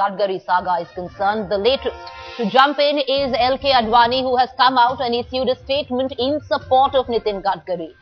Gadkari saga is concerned. The latest to jump in is LK Advani, who has come out and issued a statement in support of Nitin Gadkari.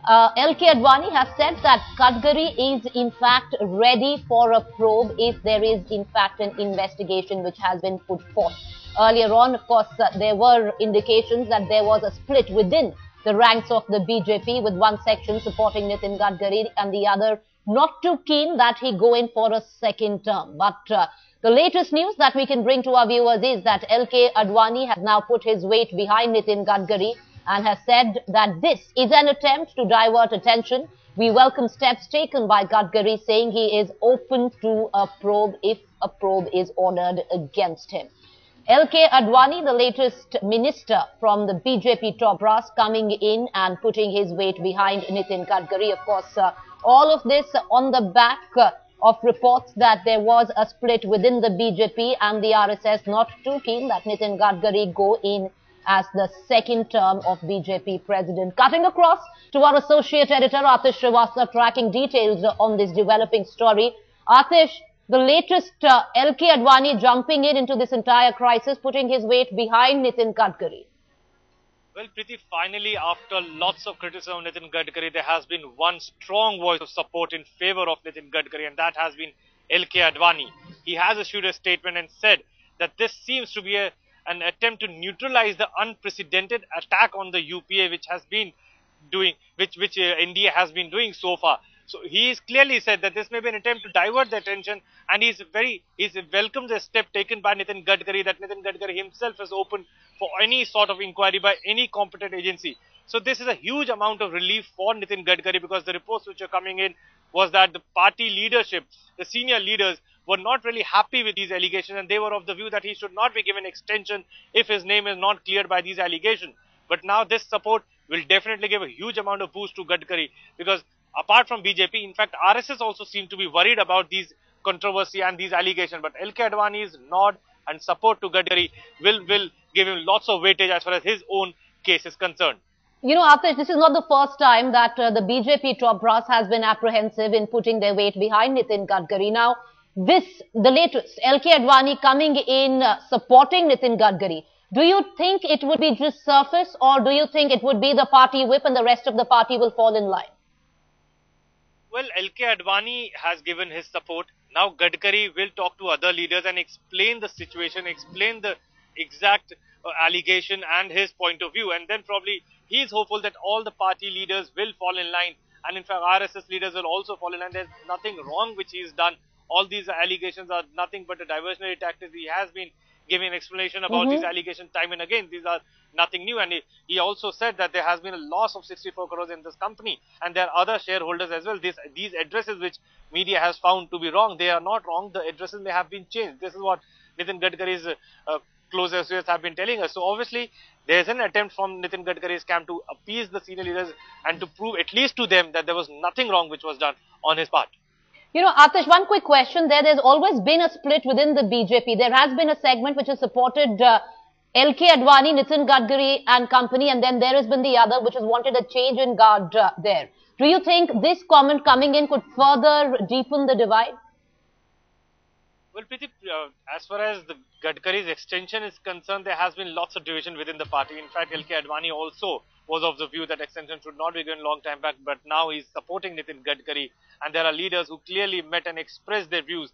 LK Advani has said that Gadkari is in fact ready for a probe if there is in fact an investigation which has been put forth. Earlier on, of course, there were indications that there was a split within the ranks of the BJP, with one section supporting Nitin Gadkari and the other not too keen that he go in for a second term. But the latest news that we can bring to our viewers is that LK Advani has now put his weight behind Nitin Gadkari and has said that this is an attempt to divert attention. We welcome steps taken by Gadkari, saying he is open to a probe if a probe is ordered against him. LK Advani, the latest minister from the BJP top brass, coming in and putting his weight behind Nitin Gadkari. Of course, all of this on the back of reports that there was a split within the BJP and the RSS not too keen that Nitin Gadkari go in as the second term of BJP president. Cutting across to our associate editor Atish Srivastava, tracking details on this developing story. Atish, the latest LK Advani jumping into this entire crisis, putting his weight behind Nitin Gadkari. Well, Preeti, finally, after lots of criticism of Nitin Gadkari, there has been one strong voice of support in favor of Nitin Gadkari, and that has been LK Advani. He has issued a statement and said that this seems to be an attempt to neutralize the unprecedented attack on the UPA which India has been doing so far. So he has clearly said that this may be an attempt to divert the attention, and he's welcomed the step taken by Nitin Gadkari, that Nitin Gadkari himself is open for any sort of inquiry by any competent agency. So this is a huge amount of relief for Nitin Gadkari, because the reports which are coming in was that the party leadership, the senior leaders, were not really happy with these allegations, and they were of the view that he should not be given extension if his name is not cleared by these allegations. But now this support will definitely give a huge amount of boost to Gadkari, because apart from BJP, in fact, RSS also seem to be worried about these controversy and these allegations. But LK Advani's nod and support to Gadkari will give him lots of weightage as far as his own case is concerned. You know, Atish, this is not the first time that the BJP top brass has been apprehensive in putting their weight behind Nitin Gadkari. Now, the latest, LK Advani coming in supporting Nitin Gadkari. Do you think it would be just surface, or do you think it would be the party whip and the rest of the party will fall in line? Well, LK Advani has given his support. Now Gadkari will talk to other leaders and explain the situation, explain the exact allegation and his point of view. And then probably he is hopeful that all the party leaders will fall in line. And in fact, RSS leaders will also fall in line. There's nothing wrong which he has done. All these allegations are nothing but a diversionary tactic. He has been giving an explanation about these allegations time and again. These are nothing new, and he also said that there has been a loss of 64 crores in this company, and there are other shareholders as well. These addresses which media has found to be wrong, they are not wrong. The addresses may have been changed. This is what Nitin Gadkari's close associates have been telling us. So obviously there is an attempt from Nitin Gadkari's camp to appease the senior leaders and to prove at least to them that there was nothing wrong which was done on his part. You know, Atish, one quick question there. There's always been a split within the BJP. There has been a segment which has supported LK Advani, Nitin Gadkari and company, and then there has been the other which has wanted a change in guard there. Do you think this comment coming in could further deepen the divide? Well, Preeti, as far as the Gadkari's extension is concerned, there has been lots of division within the party. In fact, LK Advani also was of the view that extension should not be given long time back, but now he's supporting Nitin Gadkari, and there are leaders who clearly met and expressed their views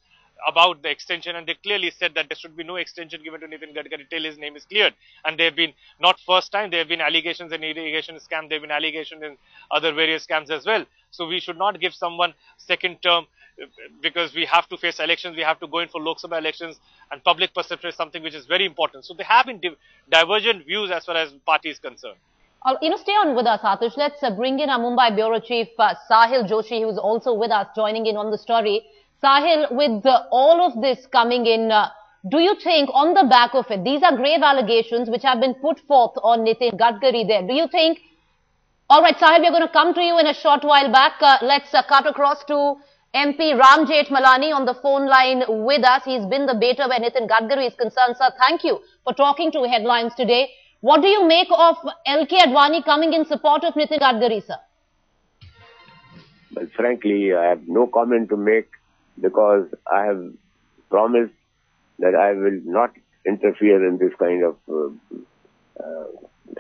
about the extension, and they clearly said that there should be no extension given to Nitin Gadkari till his name is cleared. And there have been, not first time, there have been allegations in irrigation scam, there have been allegations in other various scams as well. So we should not give someone second term, because we have to face elections, we have to go in for Lok Sabha elections, and public perception is something which is very important. So there have been divergent views as far as party is concerned. You know, stay on with us, Atish. Let's bring in our Mumbai Bureau Chief, Sahil Joshi, who's also with us, joining in on the story. Sahil, with all of this coming in, do you think on the back of it, these are grave allegations which have been put forth on Nitin Gadkari there. Do you think, all right, Sahil, we're going to come to you in a short while back. Let's cut across to MP Ram Jethmalani on the phone line with us. He's been the beta where Nitin Gadkari is concerned. Sir, thank you for talking to Headlines today. What do you make of LK Advani coming in support of Nitin Gadkari, sir? Well, frankly, I have no comment to make, because I have promised that I will not interfere in this kind of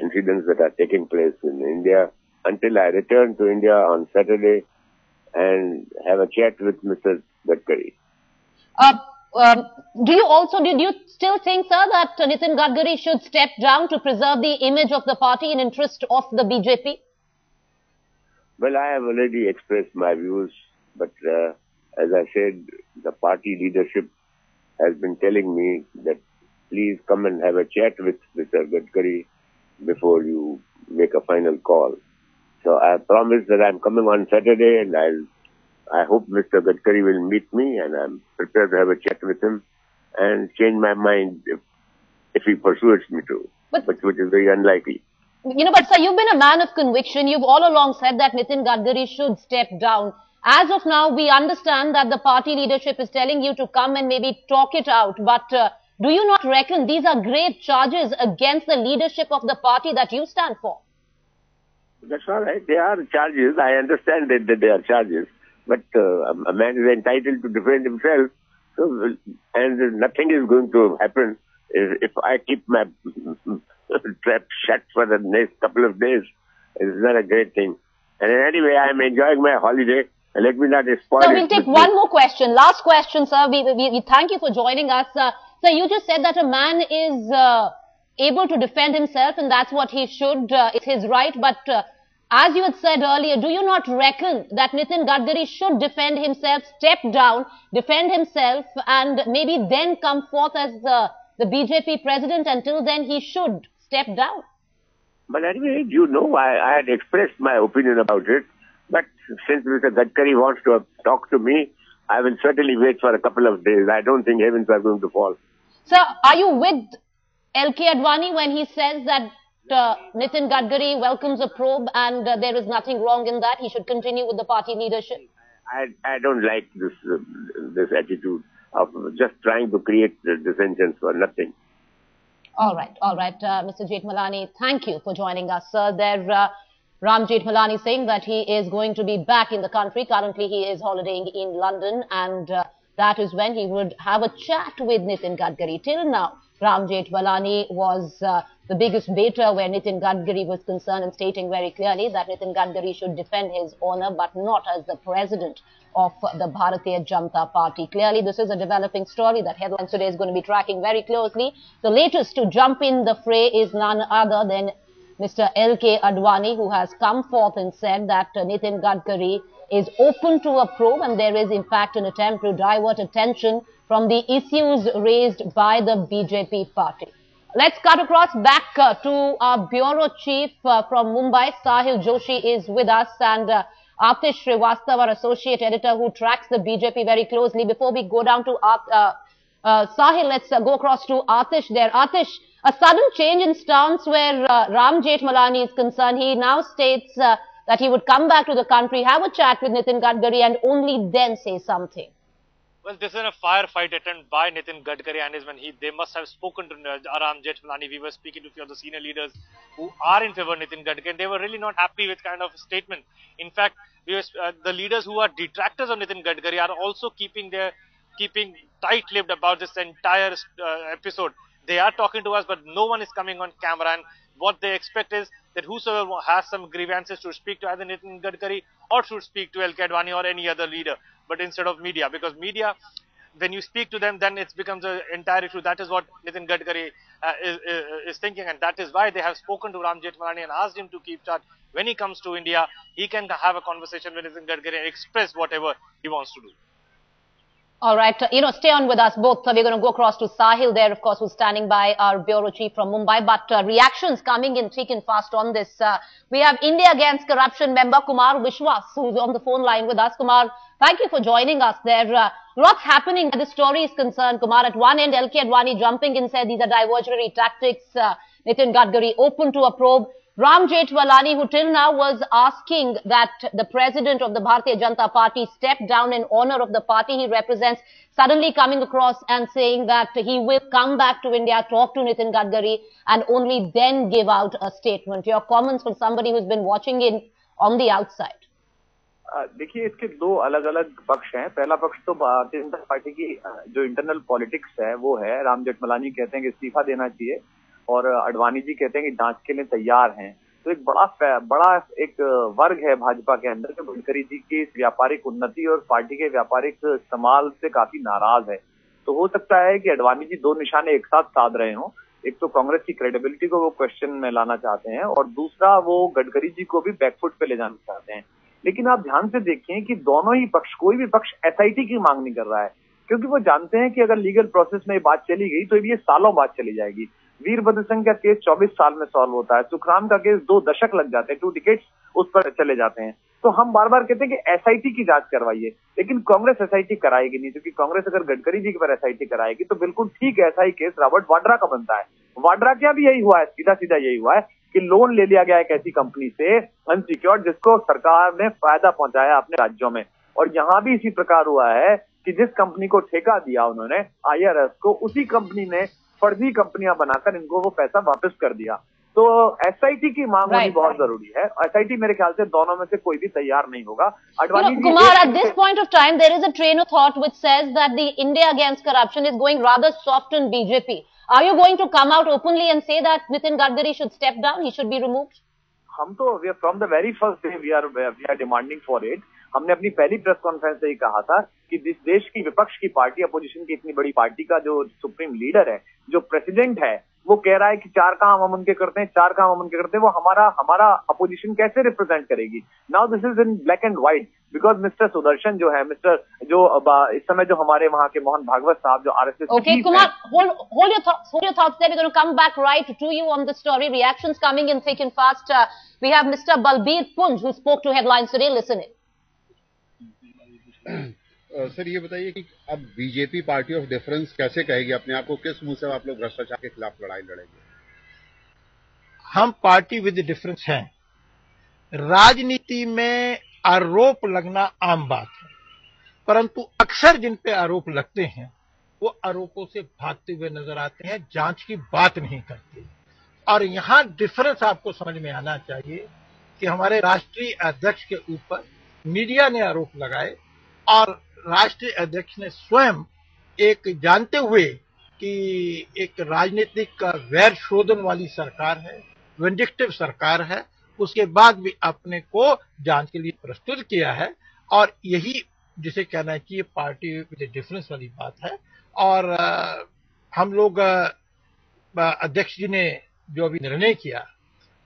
incidents that are taking place in India until I return to India on Saturday and have a chat with Mr. Gadkari. Uh, did you still think, sir, that Nitin Gadkari should step down to preserve the image of the party in interest of the BJP? Well, I have already expressed my views, but as I said, the party leadership has been telling me that please come and have a chat with Mr. Gadkari before you make a final call. So I promise that I'm coming on Saturday, and I hope Mr. Gadkari will meet me, and I'm prepared to have a chat with him and change my mind if he persuades me to, but which is very unlikely. But sir, you've been a man of conviction. You've all along said that Nitin Gadkari should step down. As of now, we understand that the party leadership is telling you to come and maybe talk it out. But do you not reckon these are grave charges against the leadership of the party that you stand for? That's all right. They are charges. I understand that they are charges. But a man is entitled to defend himself. So, and nothing is going to happen if I keep my trap shut for the next couple of days. It's not a great thing. And anyway, I'm enjoying my holiday. Let me not spoil it. So we'll take one more question. Last question, sir. We thank you for joining us. Sir, you just said that a man is able to defend himself, and that's what he should. It's his right. But as you had said earlier, do you not reckon that Nitin Gadkari should defend himself, step down, defend himself, and maybe then come forth as the BJP president? Until then, he should step down. But anyway, I had expressed my opinion about it. But since Mr. Gadkari wants to talk to me, I will certainly wait for a couple of days. I don't think heavens are going to fall. Sir, are you with L.K. Advani when he says that Nitin Gadkari welcomes a probe and there is nothing wrong in that? He should continue with the party leadership. I don't like this attitude of just trying to create dissensions for nothing. All right, Mr. Jethmalani, thank you for joining us, sir. Ram Jethmalani saying that he is going to be back in the country. Currently, he is holidaying in London, and that is when he would have a chat with Nitin Gadkari. Till now, Ram Jethmalani was the biggest baiter where Nitin Gadkari was concerned, and stating very clearly that Nitin Gadkari should defend his honor, but not as the president of the Bharatiya Janata Party. Clearly, this is a developing story that Headlines Today is going to be tracking very closely. The latest to jump in the fray is none other than Mr. L.K. Advani, who has come forth and said that Nitin Gadkari is open to a probe, and there is in fact an attempt to divert attention from the issues raised by the BJP party. Let's cut across back to our bureau chief from Mumbai. Sahil Joshi is with us, and Atish Srivastava, our associate editor who tracks the BJP very closely. Before we go down to Sahil, let's go across to Atish there. Atish, a sudden change in stance where Ram Jethmalani is concerned. He now states that he would come back to the country, have a chat with Nitin Gadkari, and only then say something. Well, this is a firefight attempt by Nitin Gadkari and his men. They must have spoken to Ram Jethmalani. We were speaking to a few of the senior leaders who are in favor of Nitin Gadkari, and they were really not happy with kind of a statement. In fact, the leaders who are detractors of Nitin Gadkari are also keeping tight-lipped about this entire episode. They are talking to us, but no one is coming on camera, and what they expect is that whosoever has some grievances should speak to either Nitin Gadkari or should speak to L.K. Advani or any other leader, but instead of media, because media, when you speak to them, then it becomes an entire issue. That is what Nitin Gadkari is thinking, and that is why they have spoken to Ram Jethmalani and asked him to keep charge. When he comes to India, he can have a conversation with Nitin Gadkari and express whatever he wants to do. All right, stay on with us both. We're going to go across to Sahil there, of course, who's standing by, our bureau chief from Mumbai. But reactions coming in thick and fast on this. We have India Against Corruption member Kumar Vishwas, who's on the phone line with us. Kumar, thank you for joining us there. Lots happening where the story is concerned, Kumar. At one end, L.K. Advani jumping in, said these are diversionary tactics. Nitin Gadkari open to a probe. Ram Jethmalani, who till now was asking that the president of the Bharatiya Janata Party step down in honor of the party he represents, suddenly coming across and saying that he will come back to India, talk to Nitin Gadkari, and only then give out a statement. Your comments from somebody who's been watching in on the outside. देखिए, इसके दो अलग अलग पक्ष हैं। पहला पक्ष तो भारतीय जनता पार्टी की जो इंटरनल पॉलिटिक्स है वो है। राम जेठमलानी कहते हैं कि इस्तीफा देना चाहिए और अडवाणी जी कहते हैं कि जांच के लिए तैयार हैं। तो एक बड़ा एक वर्ग है भाजपा के अंदर जो गडकरी जी की इस व्यापारिक उन्नति और पार्टी के व्यापारिक संभाल से काफी नाराज है। तो हो सकता है कि अडवाणी जी दो निशाने एक साथ साध रहे हों। एक तो कांग्रेस की क्रेडिबिलिटी को वो क्वेश्चन में लाना चाहते हैं और दूसरा वो गडकरी जी को भी बैकफुट पे ले जाना चाहते हैं। लेकिन आप ध्यान से देखें कि दोनों ही पक्ष, कोई भी पक्ष एसआईटी की मांग नहीं कर रहा है, क्योंकि वो जानते हैं कि अगर लीगल प्रोसेस में ये बात चली गई तो ये सालों बाद चली जाएगी। वीरभद्र सिंह का केस 24 साल में सॉल्व होता है, सुखराम का केस 2 दशक लग जाते हैं, 2 डिकेड्स उस पर चले जाते हैं। तो हम बार बार कहते हैं कि एसआईटी की जांच करवाइए, लेकिन कांग्रेस एसआईटी कराएगी नहीं, क्योंकि कांग्रेस अगर गडकरी जी के पर एसआईटी कराएगी तो बिल्कुल ठीक है, ऐसा ही केस रॉबर्ट वाड्रा का बनता है। वाड्रा क्या भी यही हुआ है, सीधा सीधा यही हुआ है कि लोन ले लिया गया एक ऐसी कंपनी से अनसिक्योर्ड, जिसको सरकार ने फायदा पहुंचाया अपने राज्यों में। और यहाँ भी इसी प्रकार हुआ है कि जिस कंपनी को ठेका दिया उन्होंने आईआरएस को, उसी कंपनी ने फर्जी कंपनियां बनाकर इनको वो पैसा वापस कर दिया। तो एसआईटी की मांग होनी बहुत जरूरी है। एसआईटी मेरे ख्याल से दोनों में से कोई भी तैयार नहीं होगा। Advani ji, Kumar, at this point of time, there is a train of thought which says that the India Against Corruption is going rather soft on BJP. Are you going to come out openly and say that Nitin Gadkari should step down, he should be removed? हम तो from the very first day we are demanding for it. हमने अपनी पहली press conference से ही कहा था कि जिस देश की विपक्ष की पार्टी, अपोजिशन की इतनी बड़ी पार्टी का जो सुप्रीम लीडर है, जो प्रेसिडेंट है, वो कह रहा है कि 4 काम हम उनके करते हैं, 4 काम हम उनके करते हैं, वो हमारा अपोजिशन कैसे रिप्रेजेंट करेगी? Now this is in black and white, because mister Sudarshan जो है, इस समय जो हमारे वहां के मोहन भागवत साहब जो RSS Okay, Kumar, hold your thoughts there. We're going to come back right to you on the story. Reactions coming in thick and fast. We have Mr. Balbir Punj who spoke to Headlines Today. Listen in. Sir, ये बताइए कि अब BJP party of difference कैसे कहेगी अपने आप को? किस मुंह से आप लोग भ्रष्टाचार के खिलाफ लड़ाई लड़ेंगे? हम पार्टी विद डिफरेंस हैं। राजनीति में आरोप लगना आम बात है, परंतु अक्सर जिन पे आरोप लगते हैं वो आरोपों से भागते हुए नजर आते हैं, जांच की बात नहीं करते। और यहां डिफरेंस आपको समझ में आना चाहिए कि हमारे राष्ट्रीय अध्यक्ष के ऊपर मीडिया ने आरोप लगाए और राष्ट्रीय अध्यक्ष ने स्वयं एक जानते हुए कि एक राजनीतिक वैर शोधन वाली सरकार है, विंडिक्टिव सरकार है, उसके बाद भी अपने को जांच के लिए प्रस्तुत किया है। और यही जिसे कहना चाहिए पार्टी विद डिफरेंस वाली बात है। और हम लोग अध्यक्ष जी ने जो अभी निर्णय किया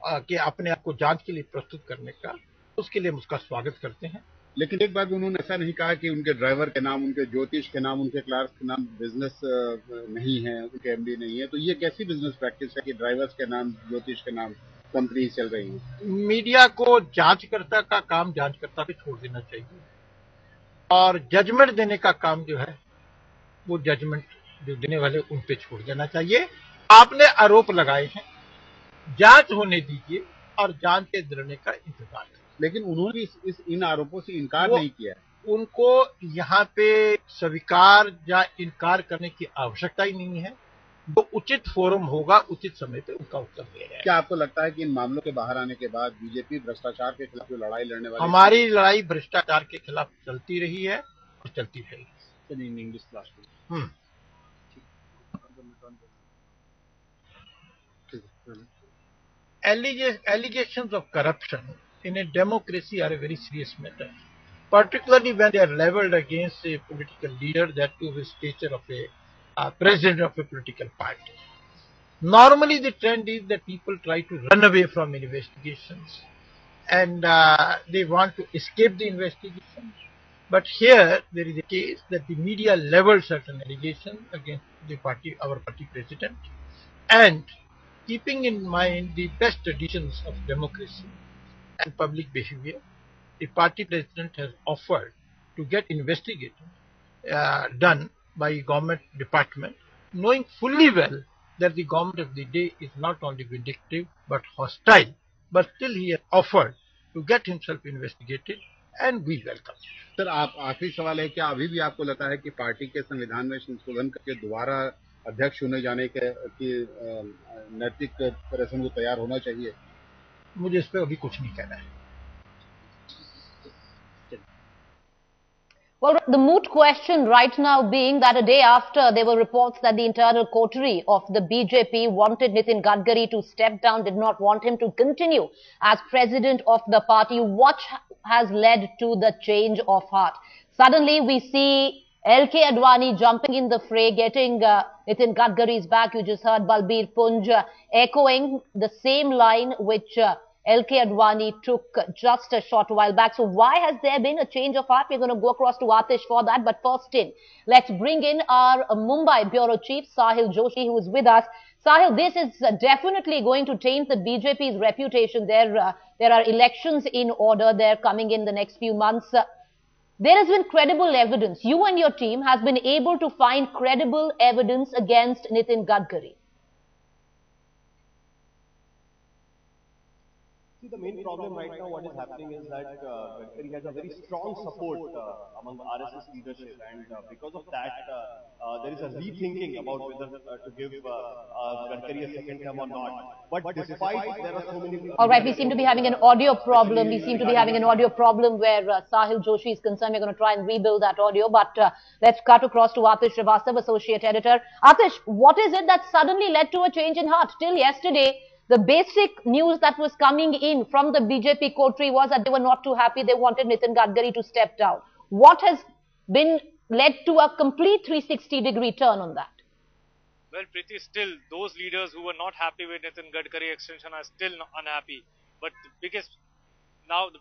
कि अपने आप को जांच के लिए प्रस्तुत करने का, उसके लिए हम उसका स्वागत करते हैं। लेकिन एक बात उन्होंने ऐसा नहीं कहा कि उनके ड्राइवर के नाम, उनके ज्योतिष के नाम, उनके क्लार्क के नाम बिजनेस नहीं है, उनके एमडी नहीं है। तो ये कैसी बिजनेस प्रैक्टिस है कि ड्राइवर्स के नाम, ज्योतिष के नाम कंपनी चल रही है? मीडिया को जांचकर्ता का काम जांचकर्ता पे छोड़ देना चाहिए और जजमेंट देने का काम जो है वो जजमेंट जो देने वाले उन पे छोड़ देना चाहिए। आपने आरोप लगाए हैं, जांच होने दीजिए और जांच के निर्णय का इंतजार करें। लेकिन उन्होंने इन आरोपों से इनकार नहीं किया है। उनको यहाँ पे स्वीकार या इनकार करने की आवश्यकता ही नहीं है। जो उचित फोरम होगा उचित समय पे उनका उत्तर दे रहे हैं। क्या आपको लगता है कि इन मामलों के बाहर आने के बाद बीजेपी भ्रष्टाचार के खिलाफ जो लड़ाई लड़ने वाली, हमारी लड़ाई भ्रष्टाचार के खिलाफ चलती रही है और चलती रहेगी। English class Allegations of corruption in a democracy are a very serious matter, particularly when they are leveled against a political leader, that too with stature of a president of a political party. Normally the trend is that people try to run away from investigations and they want to escape the investigation. But here there is a case that the media leveled certain allegations against the party, our party president, and keeping in mind the best traditions of democracy and public behavior, the party president has offered to get investigation done by government department, knowing fully well that the government of the day is not only vindictive but hostile, but still he has offered to get himself investigated and we welcome it. Sir, आप आखिरी सवाल है, क्या अभी भी आपको लगता है कि पार्टी के संविधान में संशोधन करके दोबारा अध्यक्ष चुने जाने के नैतिक प्रश्न को तैयार होना चाहिए? मुझे इस पर अभी कुछ नहीं कहना है। Well, the moot question right now being that a day after there were reports that the internal coterie of the BJP wanted Nitin Gadkari to step down, did not want him to continue as president of the party. What has led to the change of heart? Suddenly we see LK Advani jumping in the fray, getting Nitin Gadkari's back. You just heard Balbir Punj echoing the same line which LK Advani took just a short while back. So why has there been a change of heart? We're going to go across to Atish for that. But first let's bring in our Mumbai Bureau Chief, Sahil Joshi, who is with us. Sahil, this is definitely going to taint the BJP's reputation. There are elections in order. They're coming in the next few months. There has been credible evidence. You and your team has been able to find credible evidence against Nitin Gadkari. See, the main problem right now, what is happening is that Gadkari has a very strong support among RSS leadership, and because of that, there is a rethinking about whether to give Gadkari a second term or not. But despite there are so many people. All right, we seem to be having an audio problem. We seem to be having an audio problem where Sahil Joshi is concerned. We're going to try and rebuild that audio, but let's cut across to Atish Srivastav, Associate Editor. Atish, what is it that suddenly led to a change in heart? Till yesterday, the basic news that was coming in from the BJP coterie was that they were not too happy. They wanted Nitin Gadkari to step down. What has been led to a complete 360-degree turn on that? Well, Preeti, still those leaders who were not happy with Nitin Gadkari extension are still unhappy. But the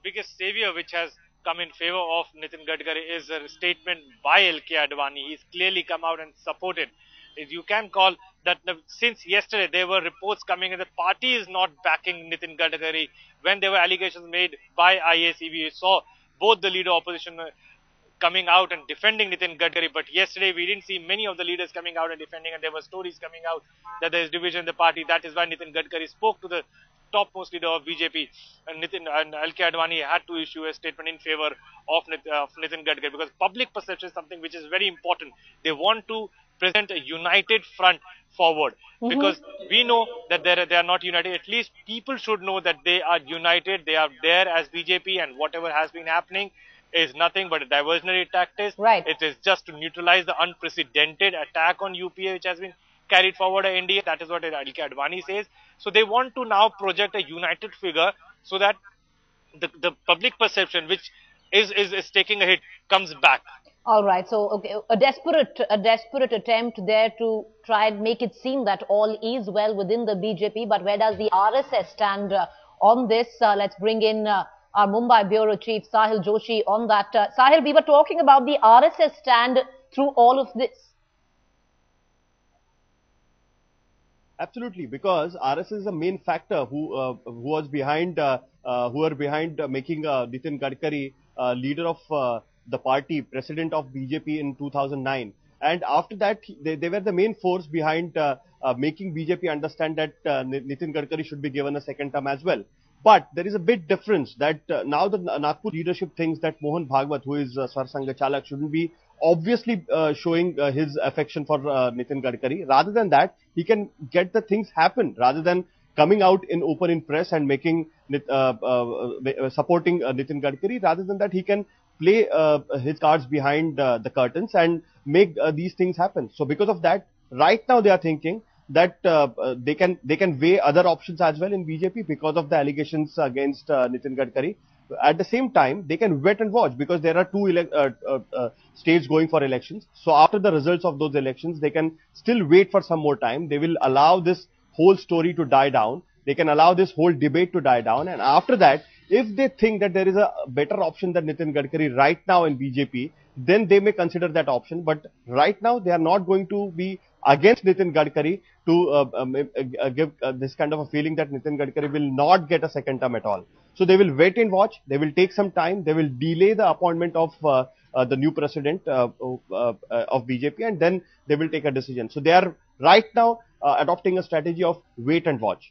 biggest savior which has come in favor of Nitin Gadkari is a statement by LK Advani. He's clearly come out and supported. You can call that since yesterday there were reports coming in that party is not backing Nitin Gadkari. When there were allegations made by IAC, we saw both the leader opposition coming out and defending Nitin Gadkari. But yesterday we didn't see many of the leaders coming out and defending, and there were stories coming out that there is division in the party. That is why Nitin Gadkari spoke to the topmost leader of BJP, and LK Advani had to issue a statement in favor of Nitin Gadkari, because public perception is something which is very important. They want to present a united front forward, because we know that they are not united. At least people should know that they are united. They are there as BJP, and whatever has been happening is nothing but a diversionary tactic. Right. It is just to neutralize the unprecedented attack on UPA which has been carried forward by India. That is what LK Advani says. So they want to now project a united figure so that the public perception, which is taking a hit, comes back. All right. So, okay, a desperate attempt there to try and make it seem that all is well within the BJP. But where does the RSS stand on this? Let's bring in our Mumbai Bureau Chief, Sahil Joshi, on that. Sahil, we were talking about the RSS stand through all of this. Absolutely, because RSS is a main factor who was behind, who are behind making Nitin Gadkari leader of the party, president of BJP in 2009. And after that, they were the main force behind making BJP understand that Nitin Gadkari should be given a second term as well. But there is a big difference that now the Nagpur leadership thinks that Mohan Bhagwat, who is Sarsangha Chalak, shouldn't be obviously showing his affection for Nitin Gadkari. Rather than that, he can get the things happen rather than coming out in open in press and making supporting Nitin Gadkari. Rather than that, he can play his cards behind the curtains and make these things happen. So because of that, right now they are thinking that they can weigh other options as well in BJP because of the allegations against Nitin Gadkari. At the same time, they can wait and watch because there are two states going for elections. So after the results of those elections, they can still wait for some more time. They will allow this whole story to die down. They can allow this whole debate to die down. And after that, if they think that there is a better option than Nitin Gadkari right now in BJP, then they may consider that option. But right now, they are not going to be against Nitin Gadkari to give this kind of a feeling that Nitin Gadkari will not get a second term at all. So they will wait and watch. They will take some time. They will delay the appointment of the new president of BJP, and then they will take a decision. So they are right now adopting a strategy of wait and watch.